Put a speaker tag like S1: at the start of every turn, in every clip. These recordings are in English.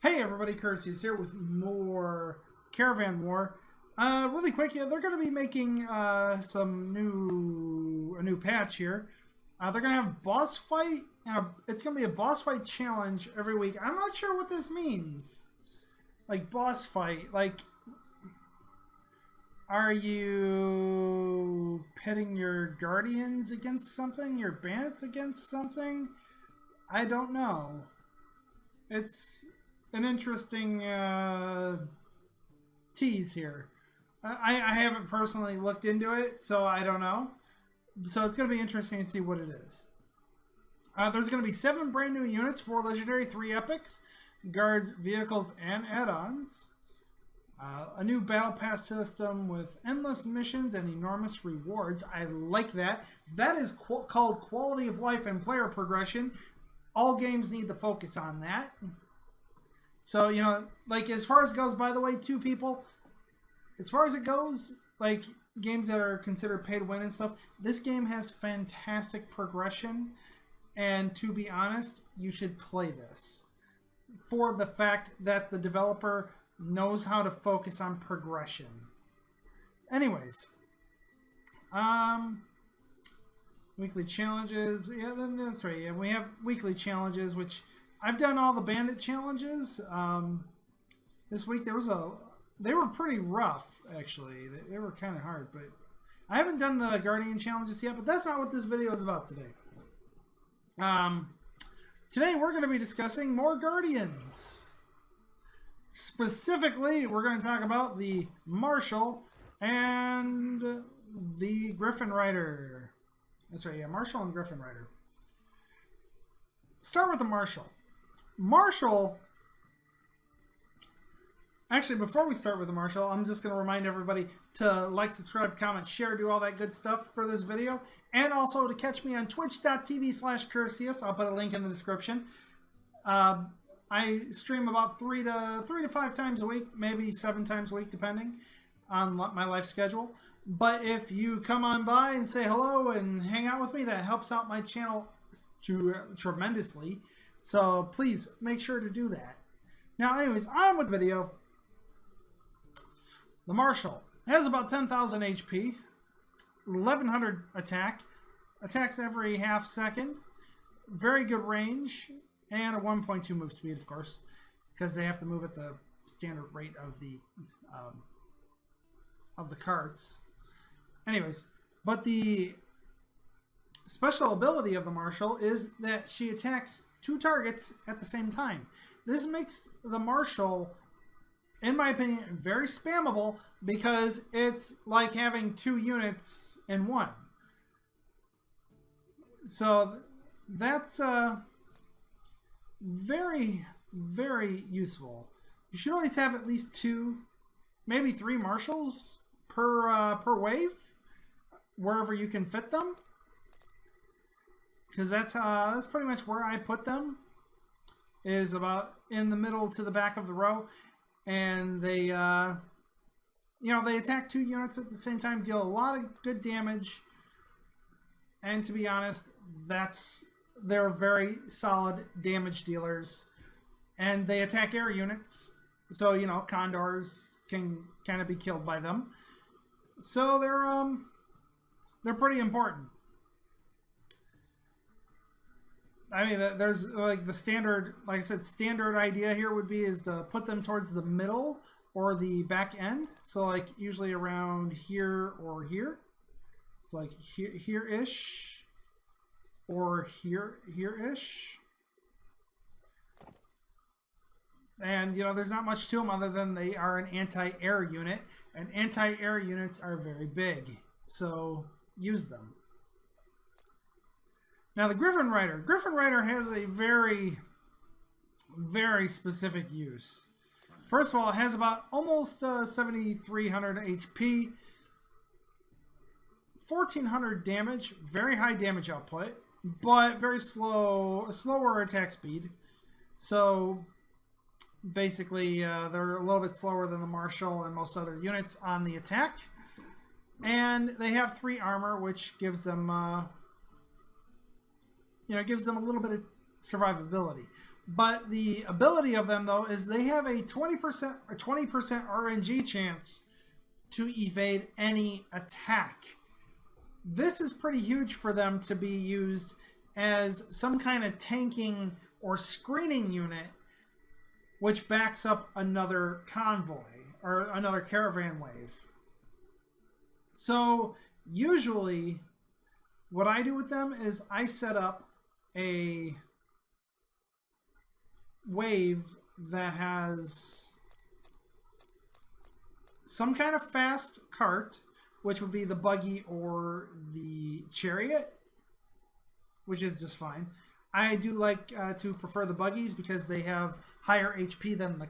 S1: Hey everybody, Kirsty is here with more Caravan War. Really quick, yeah, they're going to be making a new patch here. They're going to have boss fight, and it's going to be a boss fight challenge every week. I'm not sure what this means. Like boss fight, like, are you pitting your guardians against something, your bandits against something? I don't know. It's an interesting tease here. I haven't personally looked into it, so I don't know. So it's going to be interesting to see what it is. There's going to be 7 brand new units, 4 legendary, 3 epics, guards, vehicles, and add-ons. A new battle pass system with endless missions and enormous rewards. I like that. That is called quality of life and player progression. All games need to focus on that. So, you know, like as far as it goes, by the way, too, people, as far as it goes, like games that are considered pay to win and stuff, this game has fantastic progression. And to be honest, you should play this for the fact that the developer knows how to focus on progression. Anyways, weekly challenges. Yeah, that's right. Yeah, we have weekly challenges, which I've done all the bandit challenges. This week they were pretty rough, actually. They were kind of hard, but I haven't done the guardian challenges yet, but that's not what this video is about today. Today we're going to be discussing more guardians. Specifically, we're going to talk about the Marshal and the Griffin Rider. That's right, yeah, Marshal and Griffin Rider. Start with the Marshal. Marshal, actually, before we start with the Marshal, I'm just going to remind everybody to like, subscribe, comment, share, do all that good stuff for this video. And also to catch me on twitch.tv/Curseus. I'll put a link in the description. I stream about 3 to 5 times a week, maybe 7 times a week, depending on my life schedule. But if you come on by and say hello and hang out with me, that helps out my channel tremendously. So please make sure to do that. Now, anyways, on with the video. The Marshal has about 10,000 HP, 1,100 attack, attacks every half second, very good range, and a 1.2 move speed, of course, because they have to move at the standard rate of the carts. Anyways, but the special ability of the Marshal is that she attacks 2 targets at the same time. This makes the Marshal, in my opinion, very spammable because it's like having 2 units in one. So that's very, very useful. You should always have at least 2, maybe 3 Marshals per wave, wherever you can fit them. Because that's pretty much where I put them, is about in the middle to the back of the row, and they you know, they attack 2 units at the same time, deal a lot of good damage, and to be honest, they're very solid damage dealers, and they attack air units, so you know, condors can kind of be killed by them, so they're pretty important. I mean, there's like the standard, like I said, standard idea here would be is to put them towards the middle or the back end. So like usually around here or here. It's like here-ish or here-ish. And, you know, there's not much to them other than they are an anti-air unit. And anti-air units are very big. So use them. Now the Griffin Rider. Griffin Rider has a very, very specific use. First of all, it has about almost 7,300 HP, 1,400 damage, very high damage output, but very slower attack speed. So basically, they're a little bit slower than the Marshal and most other units on the attack. And they have 3 armor, which gives them, you know, gives them a little bit of survivability. But the ability of them, though, is they have a 20% or 20% RNG chance to evade any attack. This is pretty huge for them to be used as some kind of tanking or screening unit, which backs up another convoy or another caravan wave. So usually what I do with them is I set up a wave that has some kind of fast cart, which would be the buggy or the chariot, which is just fine. I do like to prefer the buggies because they have higher HP than the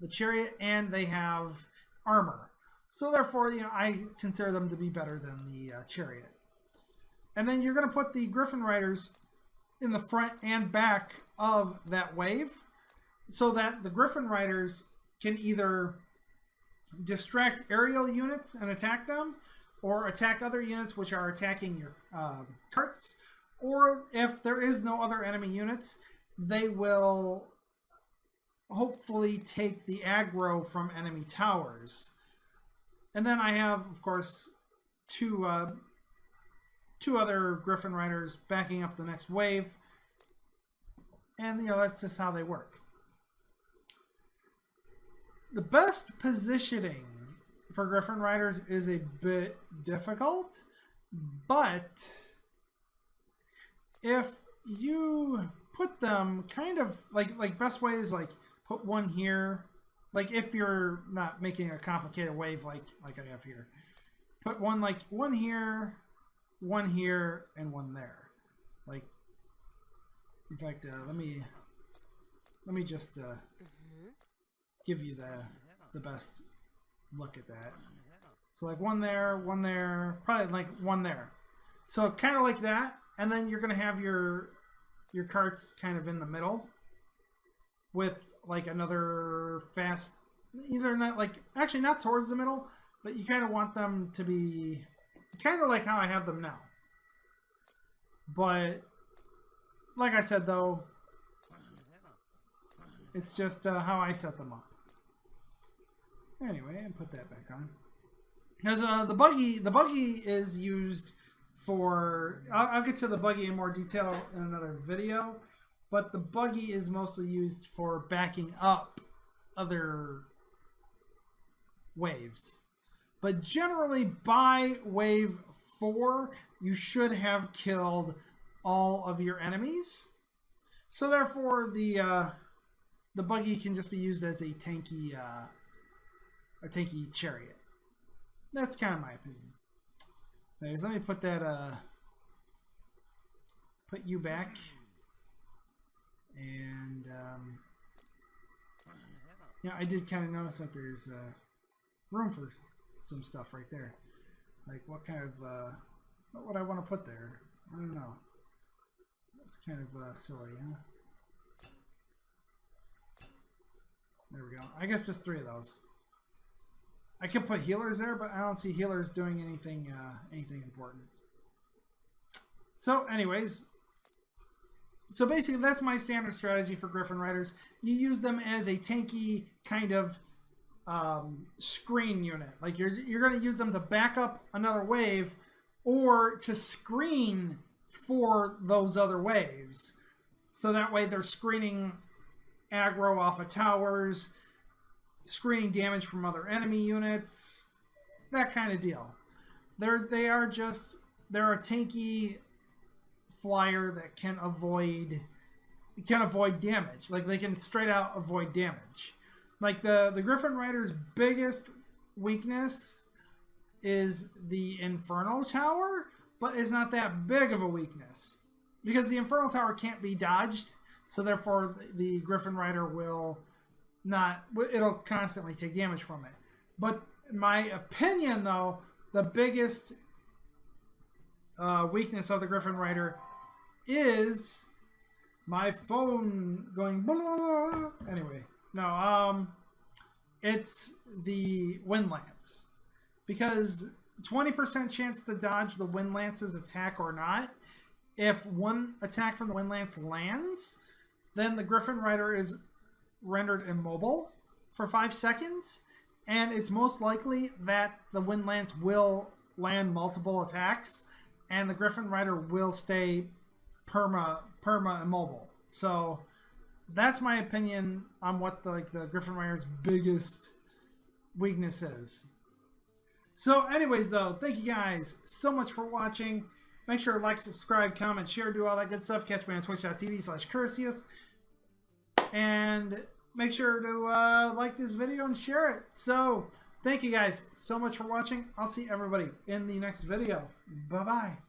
S1: chariot, and they have armor. So therefore, I consider them to be better than the chariot. And then you're going to put the Griffin Riders in the front and back of that wave, so that the Griffin Riders can either distract aerial units and attack them, or attack other units which are attacking your carts, or if there is no other enemy units, they will hopefully take the aggro from enemy towers. And then I have, of course, two other Griffin Riders backing up the next wave, and that's just how they work. The best positioning for Griffin Riders is a bit difficult, but if you put them kind of like best way is like put one here, like if you're not making a complicated wave like I have here, put one here, and one there. Like, in fact, let me just give you the best look at that. So like one there, probably like one there. So kind of like that, and then you're gonna have your carts kind of in the middle with like another fast, either not like actually not towards the middle, but you kind of want them to be kind of like how I have them now. But like I said, though, it's just how I set them up. Anyway, and put that back on. Because the buggy is used for. I'll get to the buggy in more detail in another video, but the buggy is mostly used for backing up other waves. But generally, by wave 4, you should have killed all of your enemies. So therefore, the buggy can just be used as a tanky chariot. That's kind of my opinion. Anyways, let me put that put you back, and I did kind of notice that there's room for some stuff right there. Like what kind of what would I want to put there? I don't know. That's kind of silly, huh? There we go. I guess just 3 of those. I could put healers there, but I don't see healers doing anything important. So anyways, so basically that's my standard strategy for Griffin Riders. You use them as a tanky kind of screen unit. Like you're going to use them to back up another wave or to screen for those other waves. So that way they're screening aggro off of towers, screening damage from other enemy units, that kind of deal. They're a tanky flyer that can avoid damage. Like they can straight out avoid damage. Like the Griffin Rider's biggest weakness is the Inferno Tower, but it's not that big of a weakness because the Inferno Tower can't be dodged. So therefore, the Griffin Rider will not. It'll constantly take damage from it. But in my opinion, though, the biggest weakness of the Griffin Rider is my phone going. Blah. Anyway, no. It's the Wind Lance, because 20% chance to dodge the Wind Lance's attack or not. If one attack from the Wind Lance lands, then the Gryphon Rider is rendered immobile for 5 seconds, and it's most likely that the Wind Lance will land multiple attacks, and the Gryphon Rider will stay perma immobile. So that's my opinion on what the Gryphon Rider's biggest weakness is. So anyways, though, thank you guys so much for watching. Make sure to like, subscribe, comment, share, do all that good stuff. Catch me on twitch.tv/Cursius. And make sure to like this video and share it. So thank you guys so much for watching. I'll see everybody in the next video. Bye-bye.